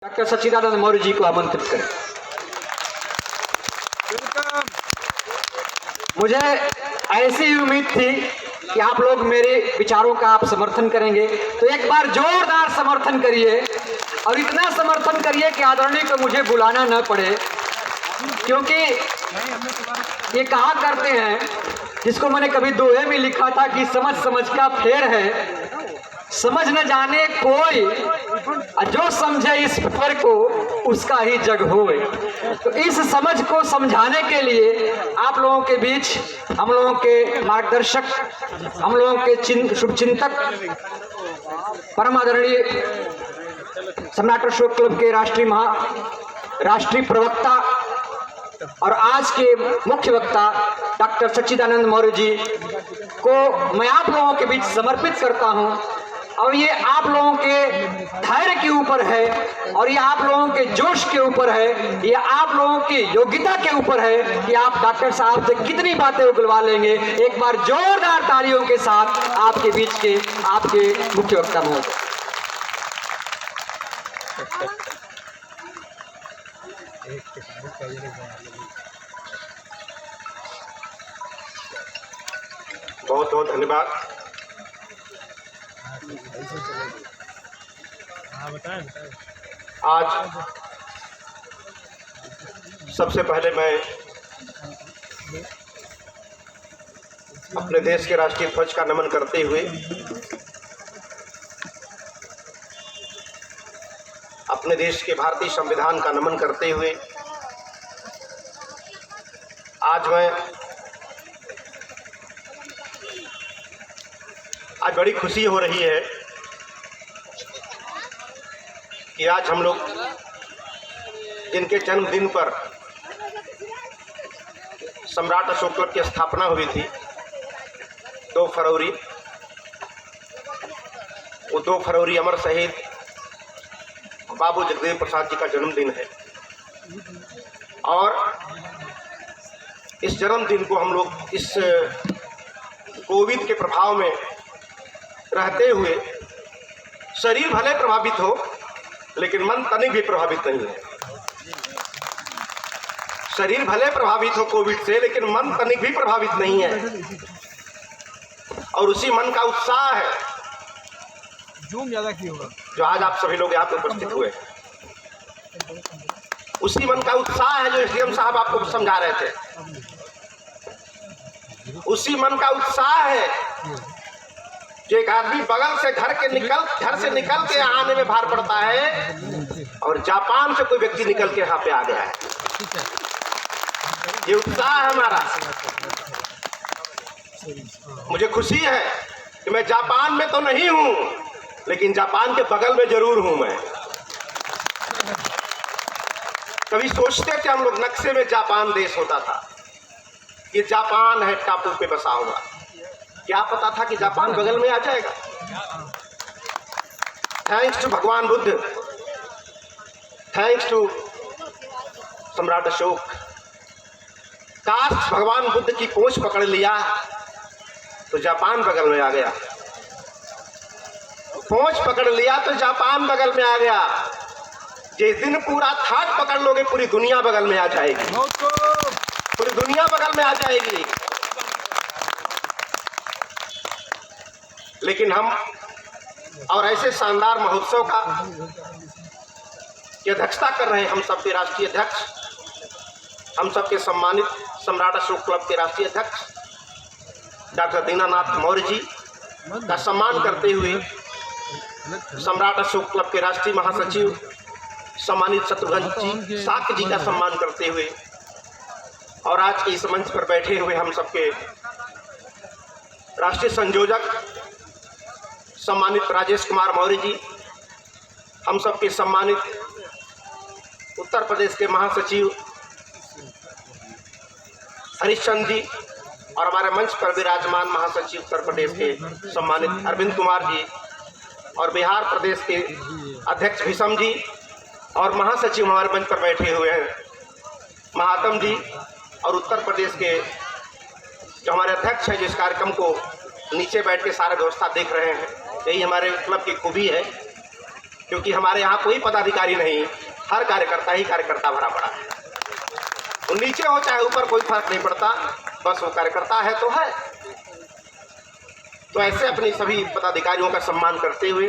Doctor सच्चिदानंद मौर्य जी को आमंत्रित करें। मुझे ऐसी ही उम्मीद थी कि आप लोग मेरे विचारों का आप समर्थन करेंगे, तो एक बार जोरदार समर्थन करिए और इतना समर्थन करिए कि आदरणीय को मुझे बुलाना न पड़े, क्योंकि ये कहा करते हैं, जिसको मैंने कभी दोहे में लिखा था कि समझ समझ का फेर है, समझ न जाने कोई, जो समझे इस फेर को उसका ही जग होए। तो इस समझ को समझाने के लिए आप लोगों के बीच हम लोगों के मार्गदर्शक, हम लोगों के शुभचिंतक, परम आदरणीय सम्राट अशोक क्लब के राष्ट्रीय प्रवक्ता और आज के मुख्य वक्ता डॉक्टर सच्चिदानंद मौर्य जी को मैं आप लोगों के बीच समर्पित करता हूं। और ये आप लोगों के धैर्य के ऊपर है, और ये आप लोगों के जोश के ऊपर है, ये आप लोगों की योग्यता के ऊपर है कि आप डॉक्टर साहब से कितनी बातें उगलवा लेंगे। एक बार जोरदार तालियों के साथ आपके बीच के आपके मुख्य वक्ता महोदय। बहुत बहुत धन्यवाद। आज सबसे पहले मैं अपने देश के राष्ट्रीय ध्वज का नमन करते हुए अपने देश के भारतीय संविधान का नमन करते हुए आज बड़ी खुशी हो रही है कि आज हम लोग जिनके जन्मदिन पर सम्राट अशोक क्लब की स्थापना हुई थी 2 फरवरी, वो 2 फरवरी अमर शहीद बाबू जगदेव प्रसाद जी का जन्मदिन है। और इस जन्मदिन को हम लोग इस कोविड के प्रभाव में रहते हुए शरीर भले प्रभावित हो लेकिन मन तनिक भी प्रभावित नहीं है। शरीर भले प्रभावित हो कोविड से लेकिन मन तनिक भी प्रभावित नहीं है। और उसी मन का उत्साह है जो आज आप सभी लोग यहाँ पे उपस्थित हुए। उसी मन का उत्साह है जो एसडीएम साहब आपको समझा रहे थे। उसी मन का उत्साह है जो एक आदमी बगल से घर से निकल के आने में भार पड़ता है और जापान से कोई व्यक्ति निकल के यहाँ पे आ गया है। ये उत्साह है हमारा। मुझे खुशी है कि मैं जापान में तो नहीं हूं लेकिन जापान के बगल में जरूर हूं। मैं कभी सोचते थे हम लोग नक्शे में जापान देश होता था, ये जापान है टापू पे बसा हुआ। क्या पता था कि जापान बगल में आ जाएगा। थैंक्स टू भगवान बुद्ध, थैंक्स टू सम्राट अशोक। काश भगवान बुद्ध की पूंछ पकड़ लिया तो जापान बगल में आ गया। पूंछ पकड़ लिया तो जापान बगल में आ गया। जिस दिन पूरा थाट पकड़ लोगे पूरी दुनिया बगल में आ जाएगी। पूरी दुनिया बगल में आ जाएगी। लेकिन हम और ऐसे शानदार महोत्सव का की अध्यक्षता कर रहे हैं हम सबके राष्ट्रीय अध्यक्ष, हम सबके सम्मानित सम्राट अशोक क्लब के राष्ट्रीय अध्यक्ष डॉक्टर दीनानाथ मौर्य जी का सम्मान करते हुए सम्राट अशोक क्लब के राष्ट्रीय महासचिव सम्मानित शत्रुघ्न जी साक्य जी का सम्मान करते हुए और आज के इस मंच पर बैठे हुए हम सबके राष्ट्रीय संयोजक सम्मानित राजेश कुमार मौर्य जी, हम सबके सम्मानित उत्तर प्रदेश के महासचिव हरिश्चंद्र जी और हमारे मंच पर विराजमान महासचिव उत्तर प्रदेश के सम्मानित अरविंद कुमार जी और बिहार प्रदेश के अध्यक्ष भीषम जी और महासचिव हमारे मंच पर बैठे हुए हैं महात्म जी और उत्तर प्रदेश के जो हमारे अध्यक्ष हैं जो इस कार्यक्रम को नीचे बैठ के सारा व्यवस्था देख रहे हैं। यही हमारे क्लब की खूबी है क्योंकि हमारे यहाँ कोई पदाधिकारी नहीं, हर कार्यकर्ता ही कार्यकर्ता भरा पड़ा है। वो नीचे हो चाहे ऊपर, कोई फर्क नहीं पड़ता, बस वो कार्यकर्ता है तो है। तो ऐसे अपनी सभी पदाधिकारियों का सम्मान करते हुए,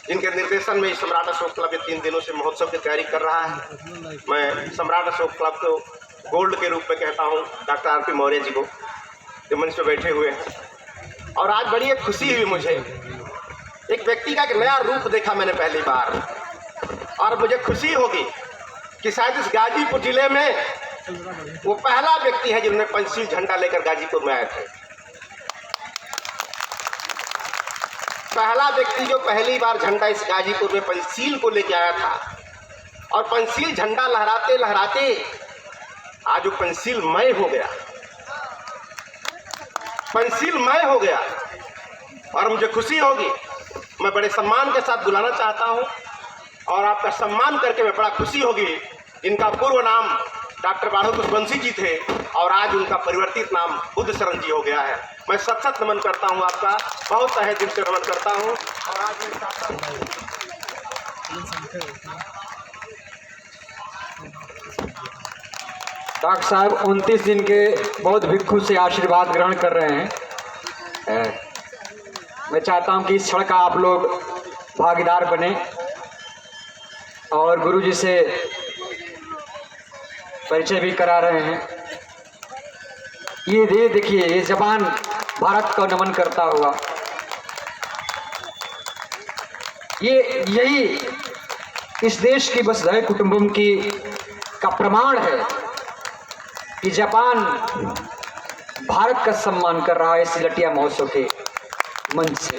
जिनके निर्देशन में सम्राट अशोक क्लब 3 दिनों से महोत्सव की तैयारी कर रहा है, मैं सम्राट अशोक क्लब को गोल्ड के रूप में कहता हूँ डॉक्टर आर.पी. मौर्य जी को, जो मंच पे बैठे हुए हैं। और आज बड़ी एक खुशी हुई मुझे, एक व्यक्ति का एक नया रूप देखा मैंने पहली बार, और मुझे खुशी होगी कि शायद इस गाजीपुर जिले में वो पहला व्यक्ति है जिन्होंने पंचशील झंडा लेकर गाजीपुर में आए थे। पहला व्यक्ति जो पहली बार झंडा इस गाजीपुर में पंचशील को लेके आया था, और पंचशील झंडा लहराते लहराते आज वो पंचशीलमय हो गया, पंचशीलमय हो गया। और मुझे खुशी होगी, मैं बड़े सम्मान के साथ बुलाना चाहता हूं, और आपका सम्मान करके मैं बड़ा खुशी होगी। इनका पूर्व नाम डॉक्टर बाढ़ो कुशवंशी जी थे, और आज उनका परिवर्तित नाम बुद्ध शरण जी हो गया है। मैं सत नमन करता हूं, आपका बहुत तहे दिल से नमन करता हूं। और आज डॉक्टर साहब 29 दिन के बहुत भिक्षु से आशीर्वाद ग्रहण कर रहे हैं। मैं चाहता हूं कि इस क्षण का आप लोग भागीदार बने और गुरुजी से परिचय भी करा रहे हैं। ये देखिए, ये जवान भारत को नमन करता हुआ, यही इस देश की वसुधैव कुटुंबकम की का प्रमाण है कि जापान भारत का सम्मान कर रहा है इस लटिया महोत्सव के मंच से।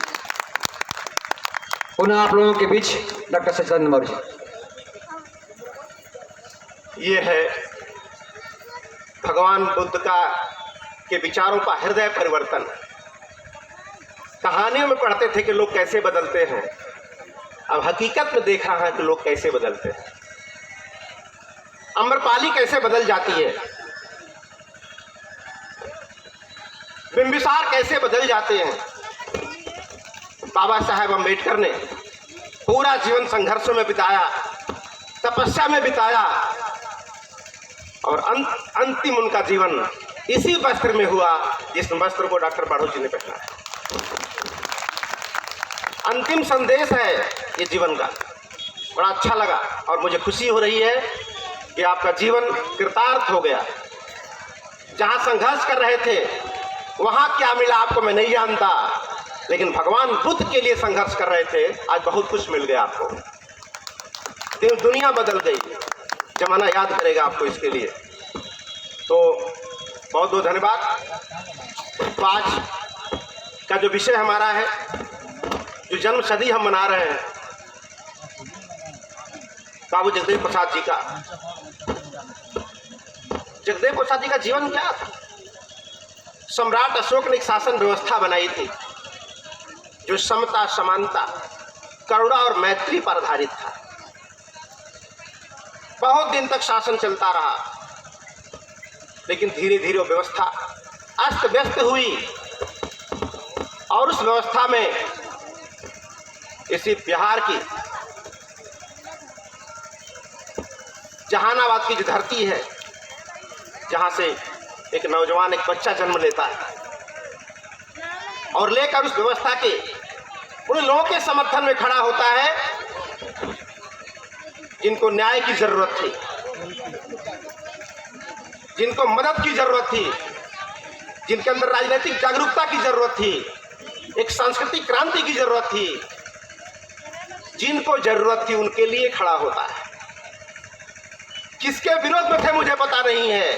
पुनः आप लोगों के बीच डॉक्टर सचिदानंद मौर्य जी। ये है भगवान बुद्ध के विचारों का हृदय परिवर्तन। कहानियों में पढ़ते थे कि लोग कैसे बदलते हैं, अब हकीकत में देख रहा है कि लोग कैसे बदलते हैं। अम्रपाली कैसे बदल जाती है, बिंबिसार कैसे बदल जाते हैं। बाबा साहेब अम्बेडकर ने पूरा जीवन संघर्षों में बिताया, तपस्या में बिताया, और अंतिम उनका जीवन इसी वस्त्र में हुआ जिस वस्त्र को डॉक्टर बाढ़ो जी ने पहना है। अंतिम संदेश है ये जीवन का। बड़ा अच्छा लगा और मुझे खुशी हो रही है कि आपका जीवन कृतार्थ हो गया। जहां संघर्ष कर रहे थे वहां क्या मिला आपको मैं नहीं जानता, लेकिन भगवान बुद्ध के लिए संघर्ष कर रहे थे, आज बहुत कुछ मिल गया आपको। दुनिया बदल गई, जमाना याद करेगा आपको इसके लिए। तो बहुत बहुत धन्यवाद। तो आज का जो विषय हमारा है, जो जन्म सदी हम मना रहे हैं बाबू जगदेव प्रसाद जी का। जगदेव प्रसाद जी का जीवन क्या था? सम्राट अशोक ने एक शासन व्यवस्था बनाई थी जो समता, समानता, करुणा और मैत्री पर आधारित था। बहुत दिन तक शासन चलता रहा, लेकिन धीरे धीरे वो व्यवस्था अस्त व्यस्त हुई, और उस व्यवस्था में इसी बिहार की जहानाबाद की जो धरती है, जहां से एक नौजवान, एक बच्चा जन्म लेता है, और लेकर उस व्यवस्था के उन लोगों के समर्थन में खड़ा होता है जिनको न्याय की जरूरत थी, जिनको मदद की जरूरत थी, जिनके अंदर राजनीतिक जागरूकता की जरूरत थी, एक सांस्कृतिक क्रांति की जरूरत थी। जिनको जरूरत थी उनके लिए खड़ा होता है। किसके विरोध में थे मुझे पता नहीं है,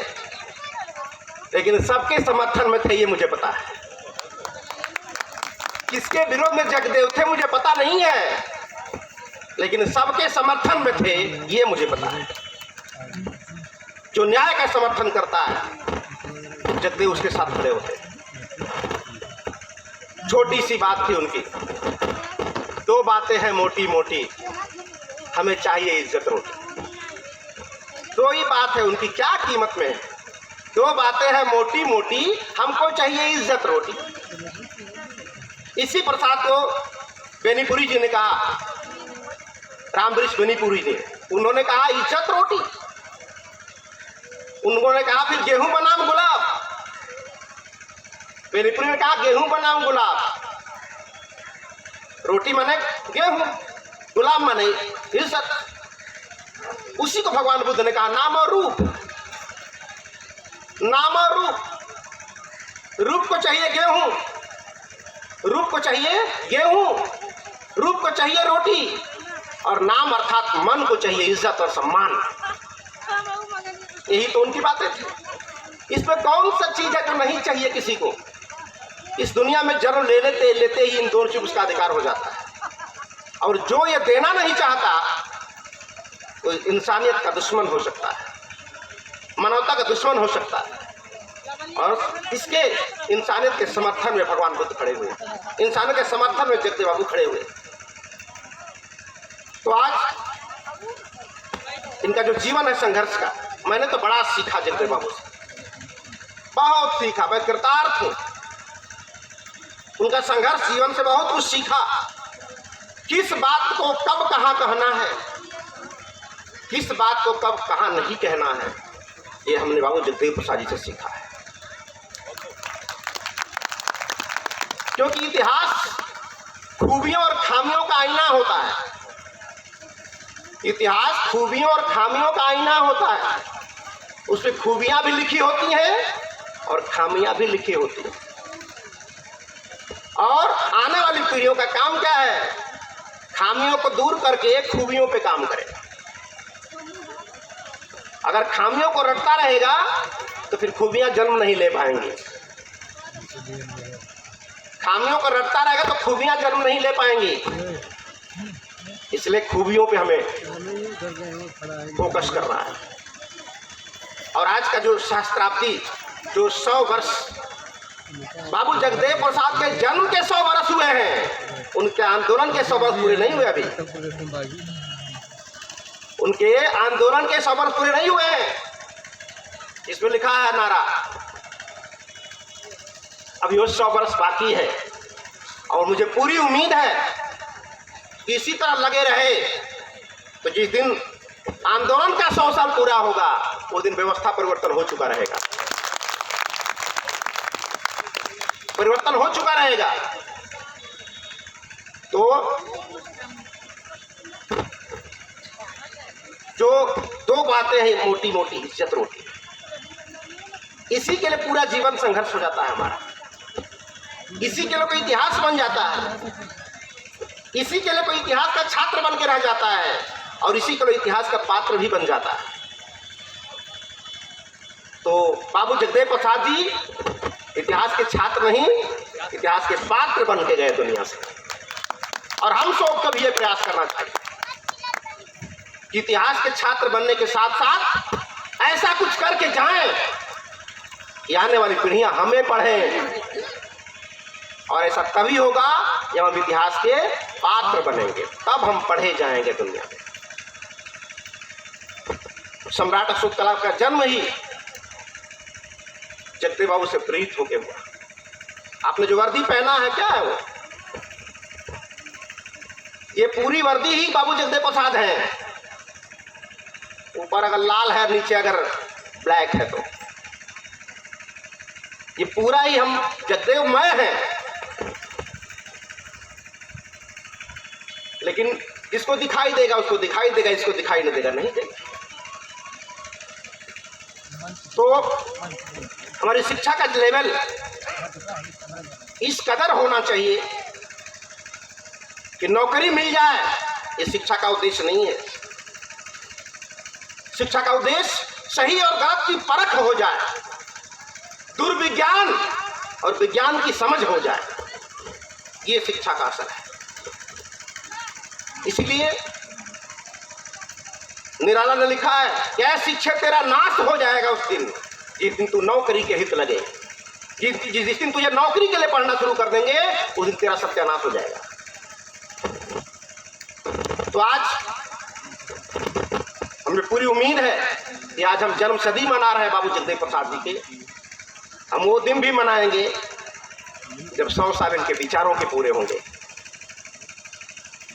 लेकिन सबके समर्थन में थे ये मुझे पता है। किसके विरोध में जगदेव थे मुझे पता नहीं है, लेकिन सबके समर्थन में थे ये मुझे पता है। जो न्याय का समर्थन करता है जगदेव उसके साथ खड़े होते। छोटी सी बात थी उनकी, दो बातें हैं मोटी मोटी, हमें चाहिए इज्जत रोटी। दो ही बात है उनकी, क्या कीमत में है। दो बातें हैं मोटी मोटी, हमको चाहिए इज्जत रोटी। इसी प्रसाद को बेनीपुरी जी ने कहा, रामवृक्ष बेनीपुरी जी, उन्होंने कहा इज्जत रोटी। उन्होंने कहा फिर गेहूं बनाम गुलाब। बेनीपुरी ने कहा गेहूं बनाम गुलाब। रोटी माने गेहूं, गुलाब माने इज्जत। उसी को भगवान बुद्ध ने कहा नाम और रूप। नाम और रूप। रूप को चाहिए गेहूं, रूप को चाहिए गेहूं, रूप को चाहिए रोटी, और नाम अर्थात मन को चाहिए इज्जत और सम्मान। यही तो उनकी बातें थी। इसमें कौन सा चीज है जो नहीं चाहिए किसी को? इस दुनिया में जन्म ले लेते लेते ही इन दोनों चीज का अधिकार हो जाता है। और जो ये देना नहीं चाहता वो इंसानियत का दुश्मन हो सकता है, मानवता का दुश्मन हो सकता है। और इसके इंसानियत के समर्थन में भगवान बुद्ध खड़े हुए, इंसानियत के समर्थन में जगदेव बाबू खड़े हुए। तो आज इनका जो जीवन है संघर्ष का, मैंने तो बड़ा सीखा जगदेव बाबू से, बहुत सीखा। मैं कृतार्थ हूं। उनका संघर्ष जीवन से बहुत कुछ सीखा। किस बात को कब कहां कहना है, किस बात को कब कहां नहीं कहना है, ये हमने बाबू जगदेव प्रसाद जी से सीखा है। क्योंकि इतिहास खूबियों और खामियों का आईना होता है। इतिहास खूबियों और खामियों का आईना होता है। उसमें खूबियां भी लिखी होती हैं और खामियां भी लिखी होती हैं। और आने वाली पीढ़ियों का काम क्या है? खामियों को दूर करके खूबियों पे काम करें। अगर खामियों को रटता रहेगा तो फिर खूबियां जन्म नहीं ले पाएंगी। खामियों को रटता रहेगा तो खूबियां जन्म नहीं ले पाएंगी। इसलिए खूबियों पे हमें फोकस करना है। और आज का जो शास्त्राब्दी, जो 100 वर्ष बाबू जगदेव प्रसाद के जन्म के 100 वर्ष हुए हैं, उनके आंदोलन के 100 वर्ष पूरे नहीं हुए अभी। उनके आंदोलन के 100 वर्ष पूरे नहीं हुए हैं। इसमें लिखा है नारा, अभी वो 100 वर्ष बाकी है। और मुझे पूरी उम्मीद है कि इसी तरह लगे रहे तो जिस दिन आंदोलन का 100 साल पूरा होगा उस दिन व्यवस्था परिवर्तन हो चुका रहेगा, परिवर्तन हो चुका रहेगा। तो जो दो बातें हैं मोटी मोटी, इज्जत रोटी, इसी के लिए पूरा जीवन संघर्ष हो जाता है हमारा। इसी के लिए कोई इतिहास बन जाता है, इसी के लिए कोई इतिहास का छात्र बन के रह जाता है, और इसी के लिए इतिहास का पात्र भी बन जाता है। तो बाबू जगदेव प्रसाद जी इतिहास के छात्र नहीं, इतिहास के पात्र बन के गए दुनिया से। और हम सबको भी ये प्रयास करना चाहिए कि इतिहास के छात्र बनने के साथ साथ ऐसा कुछ करके जाएं कि आने वाली पीढ़ियां हमें पढ़ें। और ऐसा तभी होगा जब हम इतिहास के पात्र बनेंगे, तब हम पढ़े जाएंगे दुनिया में। सम्राट अशोक कला का जन्म ही जगदेव बाबू से प्रेरित होकर हुआ। आपने जो वर्दी पहना है क्या है वो? ये पूरी वर्दी ही बाबू जगदेव प्रसाद है। ऊपर अगर लाल है, नीचे अगर ब्लैक है, तो ये पूरा ही हम जगदेवमय हैं। लेकिन जिसको दिखाई देगा उसको दिखाई देगा, इसको दिखाई नहीं देगा नहीं देगा। तो हमारी शिक्षा का लेवल इस कदर होना चाहिए कि नौकरी मिल जाए, ये शिक्षा का उद्देश्य नहीं है। शिक्षा का उद्देश्य सही और गलत की परख हो जाए, दुर्विज्ञान और विज्ञान की समझ हो जाए, ये शिक्षा का असर है। इसलिए निराला ने लिखा है, क्या शिक्षा तेरा नाश हो जाएगा उस दिन जिस दिन तू नौकरी के हित लगे। जिस दिन तुझे नौकरी के लिए पढ़ना शुरू कर देंगे उस दिन तेरा सत्यानाश हो जाएगा। तो आज हमें पूरी उम्मीद है कि आज हम जन्म सदी मना रहे हैं बाबू जगदेव प्रसाद जी के। हम वो दिन भी मनाएंगे जब 100 साल इनके विचारों के पूरे होंगे।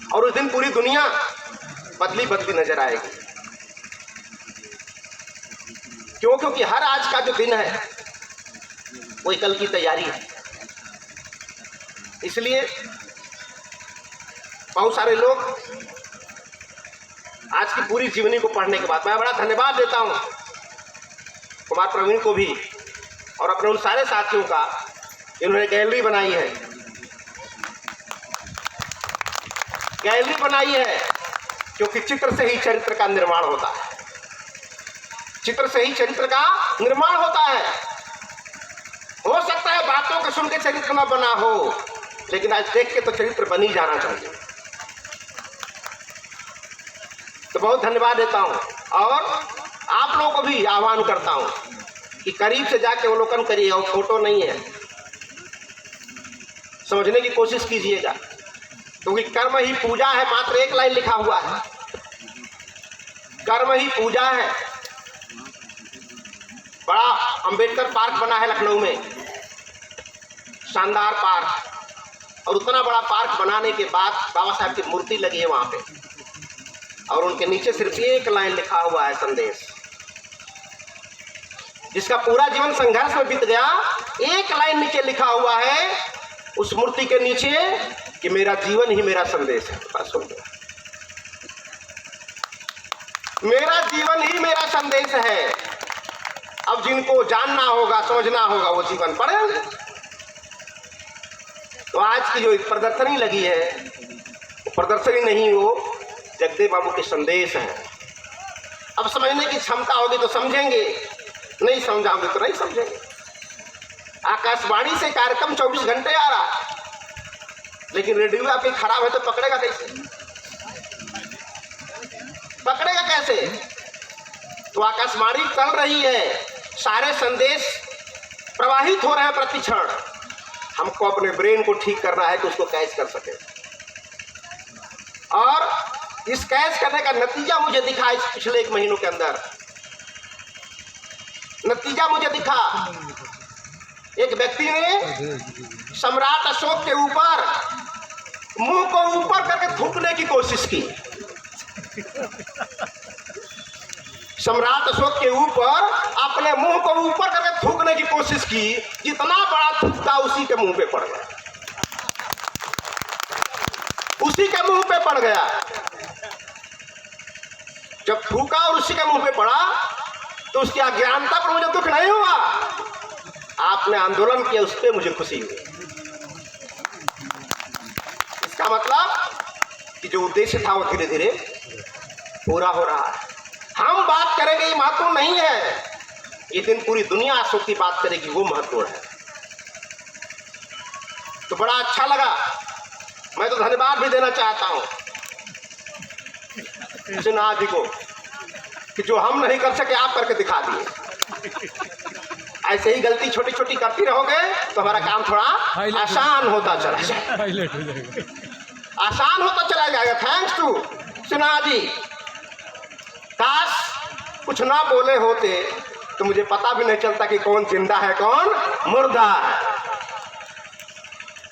और उस दिन पूरी दुनिया बदली बदली नजर आएगी। क्यों? क्योंकि हर आज का जो दिन है वो कल की तैयारी है। इसलिए बहुत सारे लोग आज की पूरी जीवनी को पढ़ने के बाद, मैं बड़ा धन्यवाद देता हूं कुमार प्रवीण को भी और अपने उन सारे साथियों का, इन्होंने गैलरी बनाई है। गैलरी बनाई है क्योंकि चित्र से ही चरित्र का निर्माण होता है। चित्र से ही चरित्र का निर्माण होता है। हो सकता है बातों को सुन के चरित्र न बना हो, लेकिन आज देख के तो चरित्र बन ही जाना चाहिए। तो बहुत धन्यवाद देता हूं और आप लोगों को भी आह्वान करता हूं कि करीब से जाके अवलोकन करिए, और फोटो नहीं है, समझने की कोशिश कीजिएगा। क्योंकि कर्म ही पूजा है, मात्र एक लाइन लिखा हुआ है, कर्म ही पूजा है। बड़ा अंबेडकर पार्क बना है लखनऊ में, शानदार पार्क, और उतना बड़ा पार्क बनाने के बाद बाबा साहब की मूर्ति लगी है वहां पे, और उनके नीचे सिर्फ एक लाइन लिखा हुआ है, संदेश। जिसका पूरा जीवन संघर्ष में बीत गया, एक लाइन नीचे लिखा हुआ है उस मूर्ति के नीचे कि मेरा जीवन ही मेरा संदेश है। बस हो गया, मेरा जीवन ही मेरा संदेश है। अब जिनको जानना होगा, समझना होगा, वो जीवन पढ़ेंगे। तो आज की जो प्रदर्शनी लगी है, वो प्रदर्शनी नहीं, वो जगदेव बाबू के संदेश है। अब समझने की क्षमता होगी तो समझेंगे, नहीं समझाओगे तो नहीं समझेंगे। आकाशवाणी से कार्यक्रम 24 घंटे आ रहा, लेकिन रेडियो आपकी खराब है तो पकड़ेगा कैसे? पकड़ेगा कैसे? तो आकाशवाणी चल रही है, सारे संदेश प्रवाहित हो रहे हैं प्रति क्षण। हमको अपने ब्रेन को ठीक करना है कि उसको कैच कर सके, और इस कैच करने का नतीजा मुझे दिखा इस पिछले 1 महीनों के अंदर। नतीजा मुझे दिखा, एक व्यक्ति ने सम्राट अशोक के ऊपर मुंह को ऊपर करके थूकने की कोशिश की। सम्राट अशोक के ऊपर अपने मुंह को ऊपर करके थूकने की कोशिश की, जितना बड़ा थूकता उसी के मुंह पे पड़ गया, उसी के मुंह पे पड़ गया। जब थूका और उसी के मुंह पे पड़ा तो उसकी अज्ञानता पर मुझे दुख नहीं हुआ, आपने आंदोलन किया उस पर मुझे खुशी हुई। इसका मतलब कि जो उद्देश्य था वो धीरे धीरे पूरा हो रहा है। हम बात करेंगे ये महत्वपूर्ण नहीं है, ये दिन पूरी दुनिया अशोक की बात करेगी, वो महत्वपूर्ण है। तो बड़ा अच्छा लगा, मैं तो धन्यवाद भी देना चाहता हूं सिन्हा जी को कि जो हम नहीं कर सके आप करके दिखा दिए। ऐसे ही गलती छोटी छोटी करती रहोगे तो हमारा काम थोड़ा आसान होता चला जाएगा, आसान होता चला जाएगा। Thanks to Sinha ji. काश कुछ ना बोले होते तो मुझे पता भी नहीं चलता कि कौन जिंदा है कौन मुर्दा है।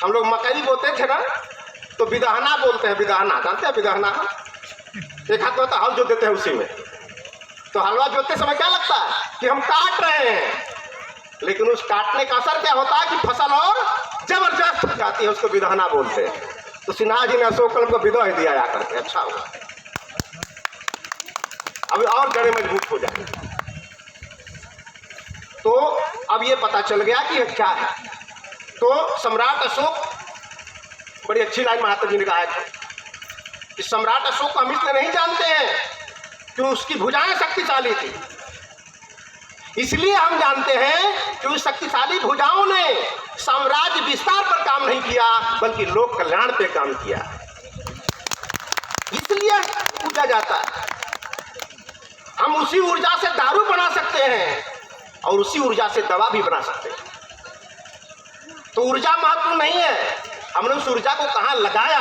हम लोग मकई बोते थे ना तो बिदहना बोलते हैं, बिदहना जानते हैं? बिदहना एक हाथ में तो हल जोत देते हैं, उसी में तो हलवा जोतते समय क्या लगता है कि हम काट रहे हैं, लेकिन उस काटने का असर क्या होता है कि फसल और जबरदस्त हो जाती है, उसको बिदहना बोलते हैं। तो सिन्हा जी ने अशोक कलम को बिदह दिया जाकर के, अच्छा हुआ, अभी और जड़ें मजबूत हो जाएंगी। तो अब ये पता चल गया कि क्या है। तो सम्राट अशोक, बड़ी अच्छी लाइन महात्मा जी ने कहा है कि सम्राट अशोक को हम इसलिए नहीं जानते हैं कि उसकी भुजाएं शक्तिशाली थी, इसलिए हम जानते हैं कि उस शक्तिशाली भुजाओं ने साम्राज्य विस्तार पर काम नहीं किया बल्कि लोक कल्याण पे काम किया, इसलिए पूजा जाता है। हम उसी ऊर्जा से दारू बना सकते हैं और उसी ऊर्जा से दवा भी बना सकते हैं। तो ऊर्जा महत्वपूर्ण नहीं है, हमने उस ऊर्जा को कहाँ लगाया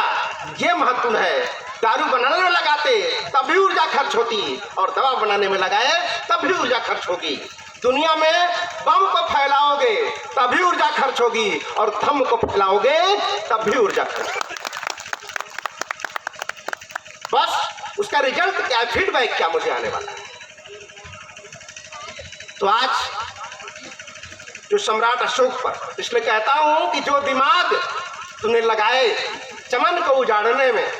ये महत्वपूर्ण है। दारू बनाने में लगाते तब भी ऊर्जा खर्च होती, और दवा बनाने में लगाए तब भी ऊर्जा खर्च होगी। दुनिया में बम को फैलाओगे तभी ऊर्जा खर्च होगी, और धम्म को फैलाओगे तब भी ऊर्जा खर्च होगी। बस उसका रिजल्ट क्या है, फीडबैक क्या मुझे आने वाला है। तो आज जो सम्राट अशोक पर, इसलिए कहता हूं कि जो दिमाग तूने लगाए चमन को उजाड़ने में,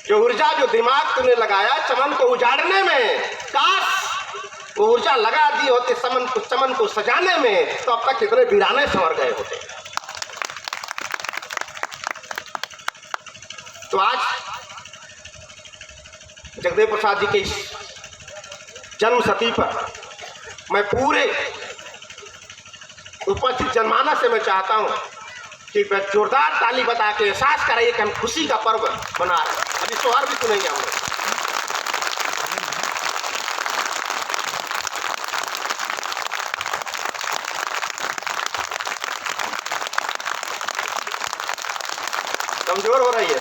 जो ऊर्जा, जो दिमाग तूने लगाया चमन को उजाड़ने में, काश वो ऊर्जा लगा दी होते चमन को सजाने में, तो अब तक कितने वीराने संवर गए होते। तो आज जगदेव प्रसाद जी के इस जन्म शती पर मैं पूरे उपस्थित जनमानस से मैं चाहता हूं कि जोरदार ताली बता के एहसास कराइए कि हम खुशी का पर्व मना रहे हैं। अभी सोहर भी सुनेंगे हम लोग। कमजोर हो रही है,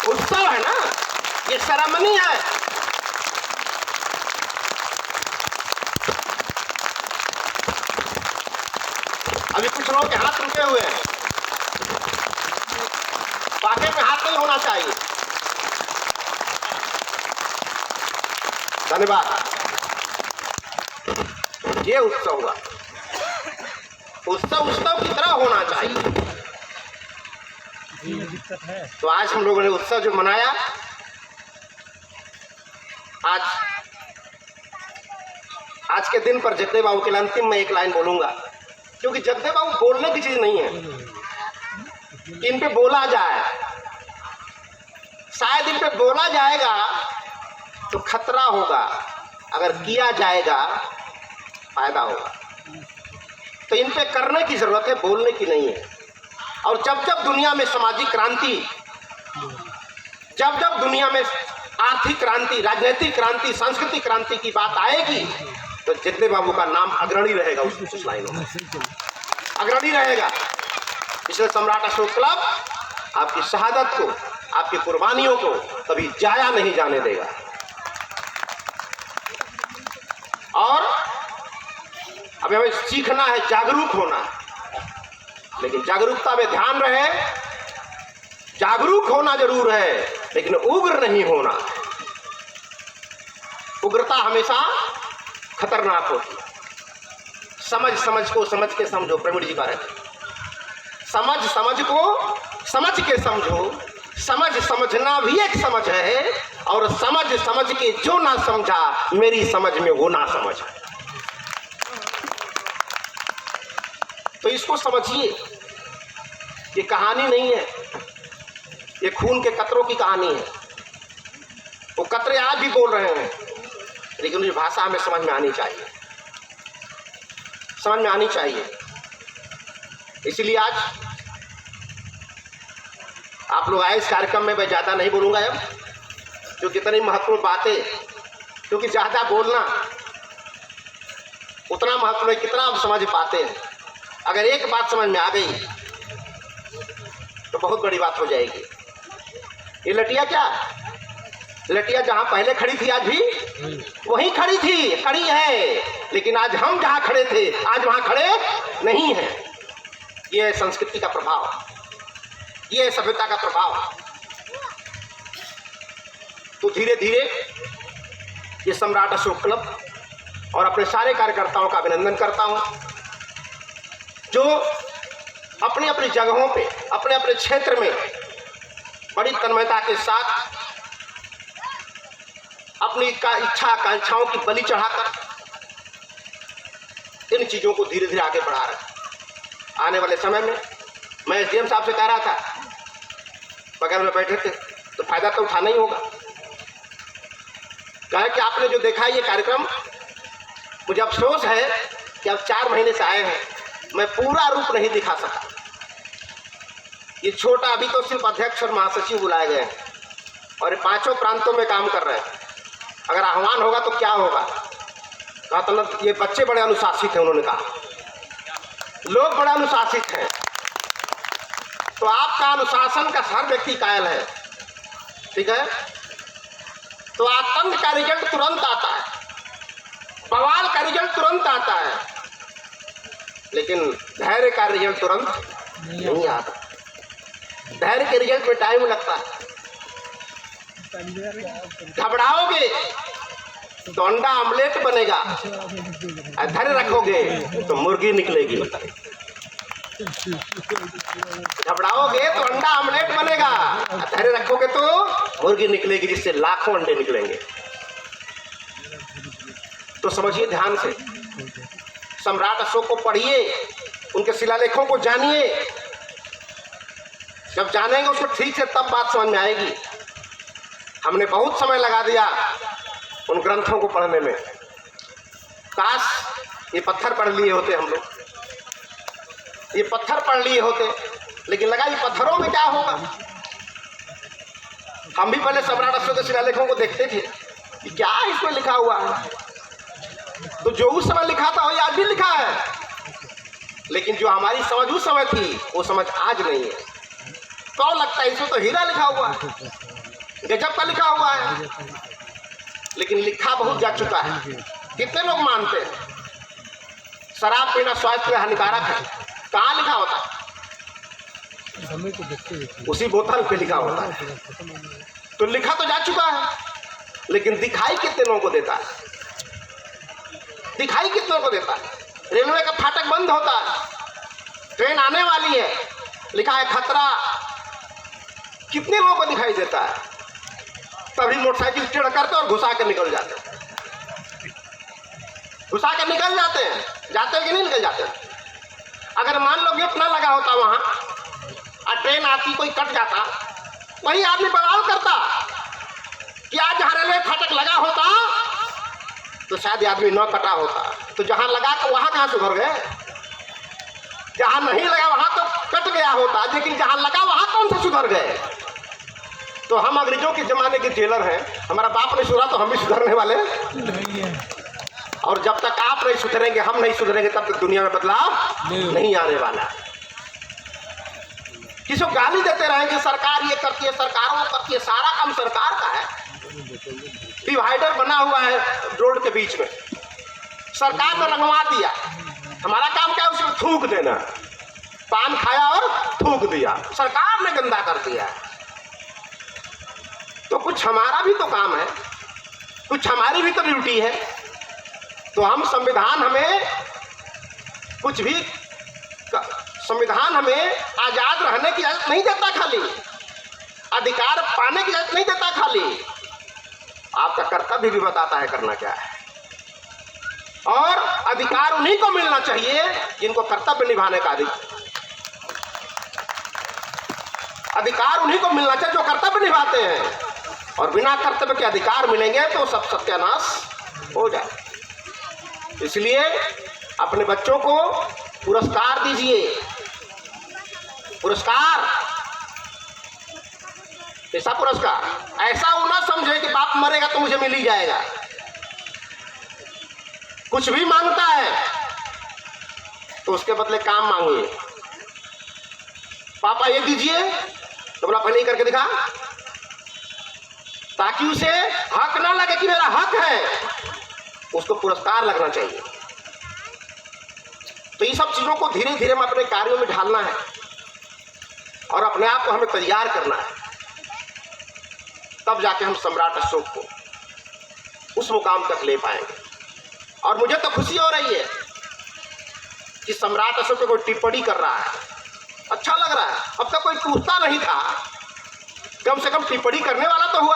उत्सव है ना, ये सेरेमनी है। अभी कुछ लोगों के हाथ रुके हुए हैं, पाके में हाथ नहीं होना चाहिए। धन्यवाद। ये उत्सव हुआ, उत्सव की तरह होना चाहिए। तो आज हम लोगों ने उत्सव जो मनाया, आज के दिन पर जगदेव बाबू के लिए अंतिम में एक लाइन बोलूंगा, क्योंकि जगदेव बाबू बोलने की चीज नहीं है, इन पे बोला जाए। शायद इन पे बोला जाएगा तो खतरा होगा, अगर किया जाएगा फायदा होगा। तो इन पे करने की जरूरत है, बोलने की नहीं है। और जब जब दुनिया में सामाजिक क्रांति, जब जब दुनिया में आर्थिक क्रांति, राजनीतिक क्रांति, सांस्कृतिक क्रांति की बात आएगी, तो जगदेव बाबू का नाम अग्रणी रहेगा, उस लाइनों में अग्रणी रहेगा। इसलिए सम्राट अशोक क्लब आपकी शहादत को, आपकी कुर्बानियों को कभी जाया नहीं जाने देगा। और अब हमें सीखना है, जागरूक होना है, लेकिन जागरूकता में ध्यान रहे, जागरूक होना जरूर है, लेकिन उग्र नहीं होना। उग्रता हमेशा खतरनाक होती है। समझ को समझ के समझो, प्रवीण जी का है, समझ को समझ के समझो। समझना भी एक समझ है, और समझ के जो ना समझा, मेरी समझ में वो ना समझ है। तो इसको समझिए, ये कहानी नहीं है, ये खून के कतरों की कहानी है। वो कतरे आज भी बोल रहे हैं, लेकिन उनकी भाषा हमें समझ में आनी चाहिए, समझ में आनी चाहिए। इसलिए आज आप लोग आए इस कार्यक्रम में, मैं ज़्यादा नहीं बोलूँगा अब, जो कितनी महत्वपूर्ण बातें, क्योंकि ज़्यादा बोलना उतना महत्व है कितना आप समझ पाते हैं। अगर एक बात समझ में आ गई तो बहुत बड़ी बात हो जाएगी। ये लटिया क्या, लटिया जहाँ पहले खड़ी थी आज भी वहीं खड़ी थी, खड़ी है, लेकिन आज हम जहाँ खड़े थे आज वहाँ खड़े नहीं हैं। ये संस्कृति का प्रभाव, ये सभ्यता का प्रभाव। तो धीरे धीरे ये सम्राट अशोक क्लब और अपने सारे कार्यकर्ताओं का अभिनंदन करता हूँ, जो अपनी अपनी जगहों पे, अपने अपने क्षेत्र में बड़ी तन्मयता के साथ अपनी इच्छा आकांक्षाओं की बलि चढ़ाकर इन चीज़ों को धीरे धीरे आगे बढ़ा रहे हैं। आने वाले समय में मैं एसडीएम साहब से कह रहा था, बगल में बैठे थे, तो फायदा तो उठाना ही होगा। कहा कि आपने जो देखा ये कार्यक्रम, मुझे अफसोस है कि अब 4 महीने से आए हैं, मैं पूरा रूप नहीं दिखा सका। ये छोटा, अभी तो सिर्फ अध्यक्ष और महासचिव बुलाए गए हैं और ये 5 प्रांतों में काम कर रहे हैं। अगर आह्वान होगा तो क्या होगा? कहा तो ये बच्चे बड़े अनुशासित हैं, उन्होंने कहा लोग बड़े अनुशासित हैं। तो आपका अनुशासन का हर व्यक्ति कायल है, ठीक है? तो आतंक का रिजल्ट तुरंत आता है, बवाल का रिजल्ट तुरंत आता है, लेकिन धैर्य का रिजल्ट तुरंत नहीं आता। धैर्य के रिजल्ट में टाइम लगता है। घबराओगे तो अंडा आमलेट बनेगा, और धैर्य रखोगे तो मुर्गी निकलेगी। घबराओगे तो अंडा आमलेट बनेगा, और धैर्य रखोगे तो मुर्गी निकलेगी, जिससे लाखों अंडे निकलेंगे। तो समझिए ध्यान से, सम्राट अशोक को पढ़िए, उनके शिलालेखों को जानिए। जब जानेंगे उसको ठीक से तब बात समझ में आएगी। हमने बहुत समय लगा दिया उन ग्रंथों को पढ़ने में। काश ये पत्थर पढ़ लिए होते हम लोग, ये पत्थर पढ़ लिए होते, लेकिन लगा ये पत्थरों में क्या होगा। हम भी पहले सम्राट अशोक के शिलालेखों को देखते थे कि क्या इसमें लिखा हुआ है, तो जो उस समय लिखा था वही आज भी लिखा है, लेकिन जो हमारी समझ उस समय थी वो समझ आज नहीं है। तो लगता है इसमें तो हीरा लिखा हुआ है, गजब का लिखा हुआ है, लेकिन लिखा बहुत जा चुका है। कितने लोग मानते हैं शराब पीना स्वास्थ्य में हानिकारक है? कहाँ लिखा होता है? उसी बोतल पे लिखा होता है। तो लिखा तो जा चुका है, लेकिन दिखाई कितने लोगों को देता है? दिखाई कितनों को देता है? रेलवे का फाटक बंद होता है, ट्रेन आने वाली है, लिखा है खतरा, कितने लोगों को दिखाई देता है? तभी मोटरसाइकिल टेढ़ करते और घुसा कर निकल जाते हैं, घुसा कर निकल जाते हैं। जाते हैं कि नहीं निकल जाते हैं? अगर मान लो गेट ना लगा होता वहां और ट्रेन आती, कोई कट जाता, वही आदमी बवाल करता कि आज जहां रेलवे फाटक लगा होता तो शायद आदमी न कटा होता। तो जहां लगा तो वहां कहां सुधर गए? जहां नहीं लगा वहां तो कट गया होता, लेकिन जहां लगा वहां कौन से सुधर गए? तो हम अंग्रेजों के जमाने के जेलर हैं। हमारा बाप नहीं सुधरा तो हम भी सुधरने वाले नहीं है। और जब तक आप नहीं सुधरेंगे, हम नहीं सुधरेंगे, तब तक दुनिया में बदलाव नहीं आने वाला। किसी को गाली देते रहेंगे, सरकार ये करती है, सरकार वो करती है, सारा काम सरकार का है। डिवाइडर बना हुआ है रोड के बीच में, सरकार ने लगवा दिया। हमारा काम क्या है? उसमें थूक देना। पान खाया और थूक दिया, सरकार ने गंदा कर दिया। तो कुछ हमारा भी तो काम है, कुछ हमारी भी तो ड्यूटी है। तो हम संविधान हमें कुछ भी, संविधान हमें आजाद रहने की इजाजत नहीं देता, खाली अधिकार पाने की इजाजत नहीं देता, खाली आपका कर्तव्य भी बताता है करना क्या है। और अधिकार उन्हीं को मिलना चाहिए जिनको कर्तव्य निभाने का अधिकार उन्हीं को मिलना चाहिए जो कर्तव्य निभाते हैं। और बिना कर्तव्य के अधिकार मिलेंगे तो सब सत्यानाश हो जाए। इसलिए अपने बच्चों को पुरस्कार दीजिए। पुरस्कार, ऐसा पुरस्कार, ऐसा वो ना समझे कि बाप मरेगा तो मुझे मिल ही जाएगा। कुछ भी मांगता है तो उसके बदले काम मांगिए। पापा ये दीजिए तो बोला पहले ही करके दिखा, ताकि उसे हक ना लगे कि मेरा हक है, उसको पुरस्कार लगना चाहिए। तो ये सब चीजों को धीरे धीरे हम अपने कार्यों में ढालना है और अपने आप को हमें तैयार करना है। तब जाके हम सम्राट अशोक को उस मुकाम तक ले पाएंगे। और मुझे तो खुशी हो रही है कि सम्राट अशोक पे कोई टिप्पणी कर रहा है, अच्छा लग रहा है। अब तक कोई पूछता नहीं था, कम से कम टिप्पणी करने वाला तो हुआ।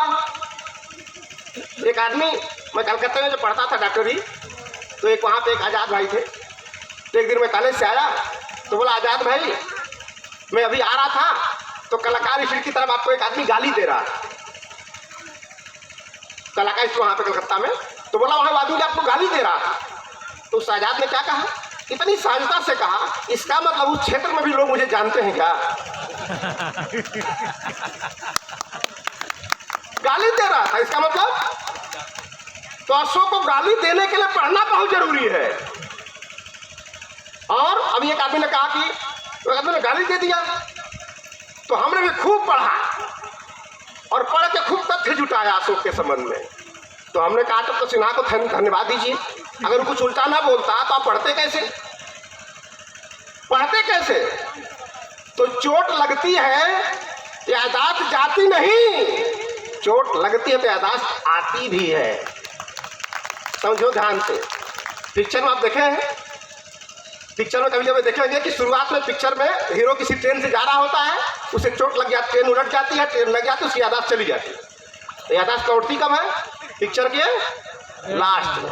एक आदमी, मैं कलकत्ता में जब पढ़ता था डॉक्टरी, तो एक वहाँ पे एक आज़ाद भाई थे। तो एक दिन मैं कॉलेज से आया तो बोला, आज़ाद भाई मैं अभी आ रहा था तो कलाकार स्ट्रीट की तरफ आपको एक आदमी गाली दे रहा है, कलाकार स्ट्रीट वहाँ पे कलकत्ता में। तो बोला वहाँ आदमी आपको गाली दे रहा था। तो उस आज़ाद ने क्या कहा, इतनी सहजता से कहा, इसका मतलब उस क्षेत्र में भी लोग मुझे जानते हैं क्या? गाली दे रहा था, इसका मतलब। तो अशोक को गाली देने के लिए पढ़ना बहुत जरूरी है। और अभी एक आदमी ने कहा कि तो आदमी ने गाली दे दिया, तो हमने भी खूब पढ़ा और पढ़ के खूब तथ्य जुटाया अशोक के संबंध में। तो हमने कहा तो सिन्हा को धन्यवाद दीजिए, अगर कुछ उल्टा ना बोलता तो आप पढ़ते कैसे? तो चोट लगती है तो यादाश्त जाती नहीं, चोट लगती है तो यादाश्त आती भी है। समझो ध्यान से। पिक्चर में आप देखे हैं, पिक्चर में कभी जब देखेंगे कि शुरुआत में पिक्चर में हीरो किसी ट्रेन से जा रहा होता है, उसे चोट लग जाती, ट्रेन उलट जाती है, ट्रेन लग जाती है, उसकी यादाश्त चली जाती है। तो यादाश्त लौटती कब है? पिक्चर के लास्ट में।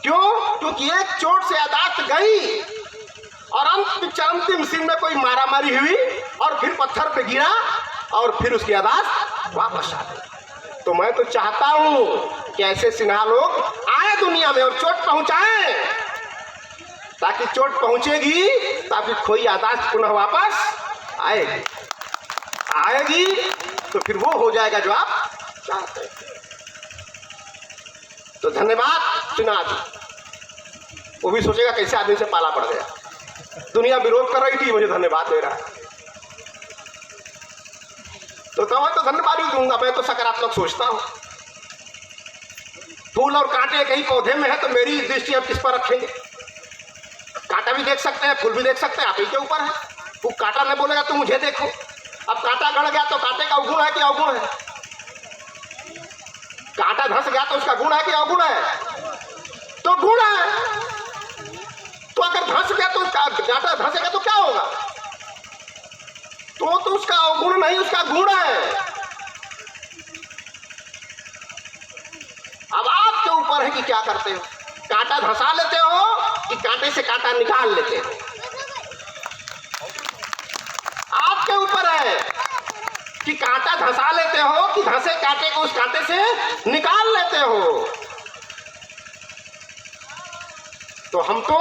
क्यों? क्योंकि एक चोट से यादाश्त गई और अंतिम सीन में कोई मारामारी हुई और फिर पत्थर पे गिरा और फिर उसकी यादाश्त वापस आ गई। तो मैं तो चाहता हूं कि ऐसे सिन्हा लोग आए दुनिया में और चोट पहुंचाएं, ताकि चोट पहुंचेगी ताकि कोई यादाश्त पुनः वापस आएगी तो फिर वो हो जाएगा जो आप चाहते हैं। तो धन्यवाद सिन्हा जी। वो भी सोचेगा कैसे आदमी से पाला पड़ गया, दुनिया विरोध कर रही थी, मुझे धन्यवाद दे रहा है। तो मैं तो धन्यवाद ही दूंगा, मैं तो सकारात्मक सोचता हूं। फूल और कांटे एक ही पौधे में है तो मेरी दृष्टि अब किस पर रखेंगे? कांटा भी देख सकते हैं, फूल भी देख सकते हैं, आप ही के ऊपर है। वो कांटा नहीं बोलेगा तो मुझे देखो। अब कांटा गड़ गया तो कांटे का अवगुण है कि अवगुण है? कांटा धंस गया तो उसका गुण है कि अवगुण है? तो गुण है। तो अगर धंस गया तो कांटा धंसेगा तो क्या होगा? तो उसका अवगुण नहीं, उसका गुण है। अब आपके ऊपर है कि क्या करते हो, कांटा धंसा लेते हो कि कांटे से कांटा निकाल लेते हो। आपके ऊपर है कि कांटा धंसा लेते हो कि धंसे कांटे को उस कांटे से निकाल लेते हो। तो हम तो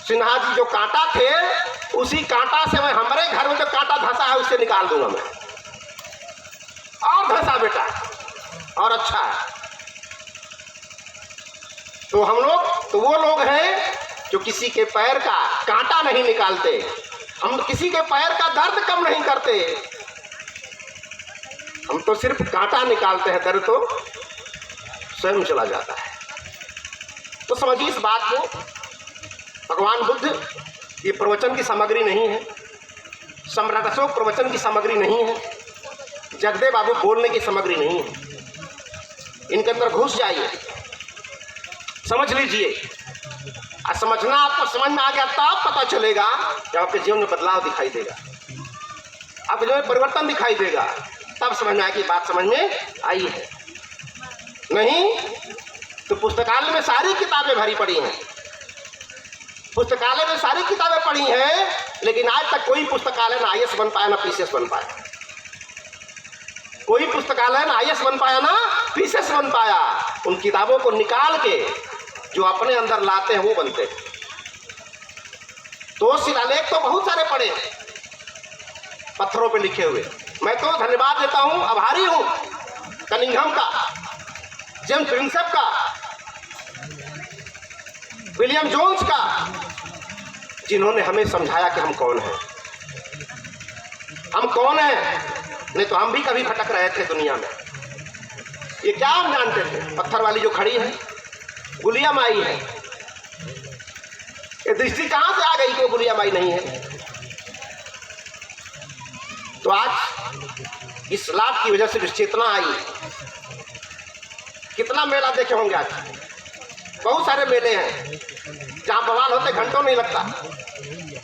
सिन्हा जी जो कांटा थे, उसी कांटा से मैं हमारे घर में जो कांटा धंसा है उससे निकाल दूंगा मैं। और धंसा बेटा और अच्छा है। तो हम लोग तो वो लोग हैं जो किसी के पैर का कांटा नहीं निकालते, हम किसी के पैर का दर्द कम नहीं करते, हम तो सिर्फ कांटा निकालते हैं, दर्द तो स्वयं चला जाता है। तो समझिए इस बात को, भगवान बुद्ध ये प्रवचन की सामग्री नहीं है, सम्राट अशोक प्रवचन की सामग्री नहीं है, जगदेव बाबू बोलने की सामग्री नहीं है। इनके अंदर घुस जाइए, समझ लीजिए। और समझना आपको समझ में आ गया तब पता चलेगा जब आपके जीवन में बदलाव दिखाई देगा, आपके जीवन में परिवर्तन दिखाई देगा, तब समझ में आएगी बात समझ में आई है। नहीं तो पुस्तकालय में सारी किताबें भरी पड़ी हैं, पुस्तकालय में सारी किताबें पढ़ी हैं, लेकिन आज तक कोई पुस्तकालय ना IAS बन पाया ना PCS बन पाया। कोई पुस्तकालय ना IAS बन पाया ना PCS बन पाया। उन किताबों को निकाल के जो अपने अंदर लाते हैं वो बनते हैं। तो शिलालेख तो बहुत सारे पड़े हैं पत्थरों पे लिखे हुए। मैं तो धन्यवाद देता हूं, आभारी हूं कनिंघम का, जेम्स प्रिंसेप का, विलियम जोन्स का, जिन्होंने हमें समझाया कि हम कौन हैं, हम कौन हैं। नहीं तो हम भी कभी भटक रहे थे दुनिया में। ये क्या हम जानते थे? पत्थर वाली जो खड़ी है गुलिया माई है। ये दृष्टि कहां से आ गई कि वो गुलिया माई नहीं है? तो आज इस लाभ की वजह से जो चेतना आई, कितना मेला देखे होंगे आज। बहुत सारे मेले हैं जहां बवाल होते घंटों नहीं लगता,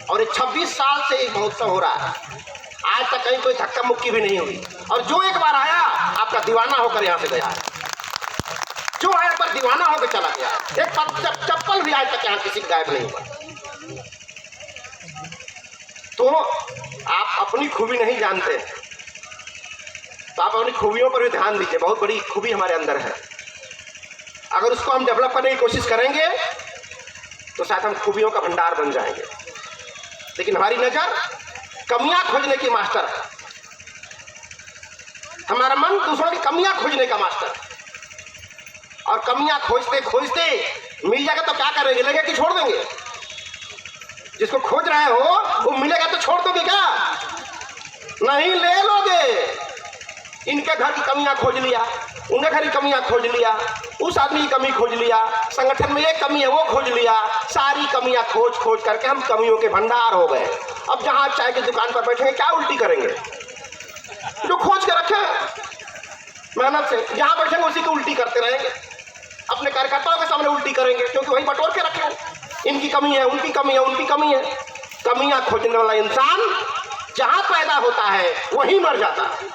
और 26 साल से एक महोत्सव हो रहा है। आज तक कहीं कोई धक्का मुक्की भी नहीं हुई, और जो एक बार आया आपका दीवाना होकर यहां से गया, जो आया पर दीवाना होकर चला गया। एक चप्पल भी आज तक यहां किसी गायब नहीं हुआ। तो आप अपनी खूबी नहीं जानते, तो आप अपनी खूबियों पर भी ध्यान दीजिए। बहुत बड़ी खूबी हमारे अंदर है, अगर उसको हम डेवलप करने की कोशिश करेंगे तो शायद हम खूबियों का भंडार बन जाएंगे। लेकिन हमारी नजर कमियां खोजने की मास्टर है, हमारा मन दूसरों की कमियां खोजने का मास्टर है। और कमियां खोजते खोजते मिल जाएगा तो क्या करेंगे? लेंगे कि छोड़ देंगे? जिसको खोज रहे हो वो मिलेगा तो छोड़ दोगे क्या? नहीं, ले लोगे। इनके घर की कमियां खोज लिया, उनके घर की कमियां खोज लिया, उस आदमी की कमी खोज लिया, संगठन में ये कमी है वो खोज लिया, सारी कमियां खोज खोज करके हम कमियों के भंडार हो गए। अब जहां चाय की दुकान पर बैठेंगे क्या उल्टी करेंगे? जो खोज के रखे मेहनत से, जहां बैठेंगे उसी की उल्टी करते रहेंगे, अपने कार्यकर्ताओं के सामने उल्टी करेंगे, क्योंकि वही बटोर के रखे। इनकी कमी है, उनकी कमी है, उनकी कमी है। कमियां खोजने वाला इंसान जहां पैदा होता है वहीं मर जाता है।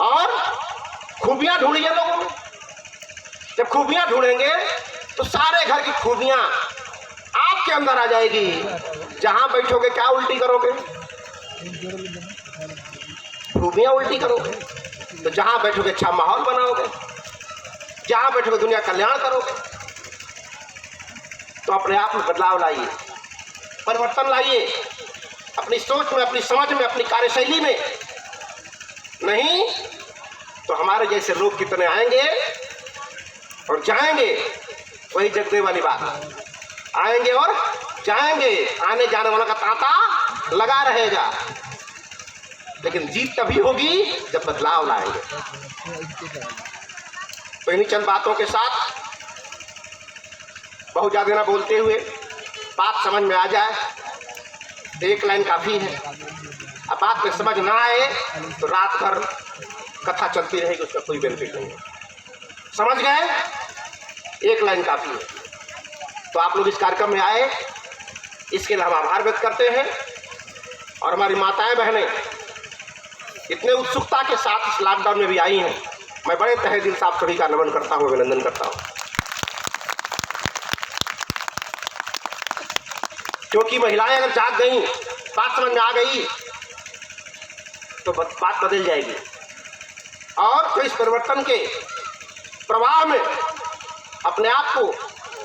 और खूबियां ढूंढिए लोगों में। जब खूबियां ढूंढेंगे तो सारे घर की खूबियां आपके अंदर आ जाएगी। जहां बैठोगे क्या उल्टी करोगे? खूबियां उल्टी करोगे। तो जहां बैठोगे अच्छा माहौल बनाओगे, जहां बैठोगे दुनिया कल्याण करोगे। तो अपने आप में बदलाव लाइए, परिवर्तन लाइए, अपनी सोच में, अपनी समझ में, अपनी कार्यशैली में। नहीं तो हमारे जैसे लोग कितने आएंगे और जाएंगे। वही जगदेव वाली बात, आएंगे और जाएंगे, आने जाने वाला का तांता लगा रहेगा। लेकिन जीत तभी होगी जब बदलाव लाएंगे। तो इन्हीं चंद बातों के साथ, बहुत ज्यादा ना बोलते हुए, बात समझ में आ जाए, एक लाइन काफी है। अब बात में समझ ना आए तो रात भर कथा चलती रहेगी, उसका कोई बेनिफिट नहीं है। समझ गए? एक लाइन काफी है। तो आप लोग इस कार्यक्रम में आए, इसके लिए हम आभार व्यक्त करते हैं। और हमारी माताएं बहनें इतने उत्सुकता के साथ इस लॉकडाउन में भी आई हैं, मैं बड़े तहे दिल से आप सभी का नमन करता हूँ, अभिनंदन करता हूँ। क्योंकि महिलाएं अगर जाग गई, बात समझ में आ गई, तो बात बदल जाएगी। और तो इस परिवर्तन के प्रवाह में अपने आप को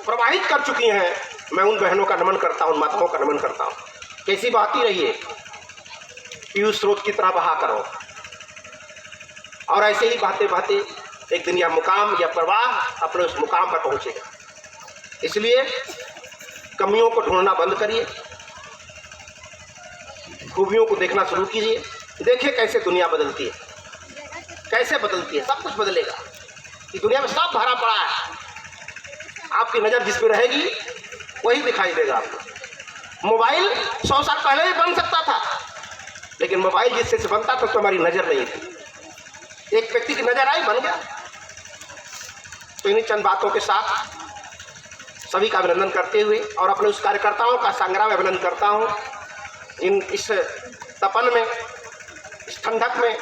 प्रवाहित कर चुकी हैं। मैं उन बहनों का नमन करता हूं, उन माताओं का नमन करता हूं। कैसी बहती रहिए, पीयूष स्रोत की तरह बहा करो। और ऐसे ही बहते बहते एक दिन यह मुकाम, यह प्रवाह अपने उस मुकाम पर पहुंचेगा। इसलिए कमियों को ढूंढना बंद करिए, खूबियों को देखना शुरू कीजिए। देखिए कैसे दुनिया बदलती है, कैसे बदलती है। सब कुछ बदलेगा। इस दुनिया में सब भरा पड़ा है। आपकी नज़र जिस पे रहेगी वही दिखाई देगा आपको। मोबाइल 100 साल पहले भी बन सकता था, लेकिन मोबाइल जिससे से बनता था तो हमारी नज़र नहीं थी। एक व्यक्ति की नज़र आई, बन गया। तो इन्हीं चंद बातों के साथ सभी का अभिनंदन करते हुए और अपने उस कार्यकर्ताओं का संग्राम अभिनंदन करता हूँ। इस तपन में, इस ठंडक में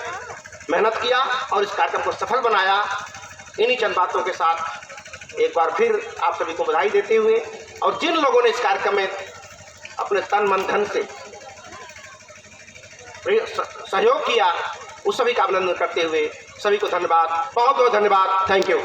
मेहनत किया और इस कार्यक्रम को सफल बनाया। इन्हीं चंद बातों के साथ एक बार फिर आप सभी को बधाई देते हुए, और जिन लोगों ने इस कार्यक्रम में अपने तन मन धन से सहयोग किया, उस सभी का अभिनंदन करते हुए सभी को धन्यवाद, बहुत बहुत धन्यवाद। Thank you.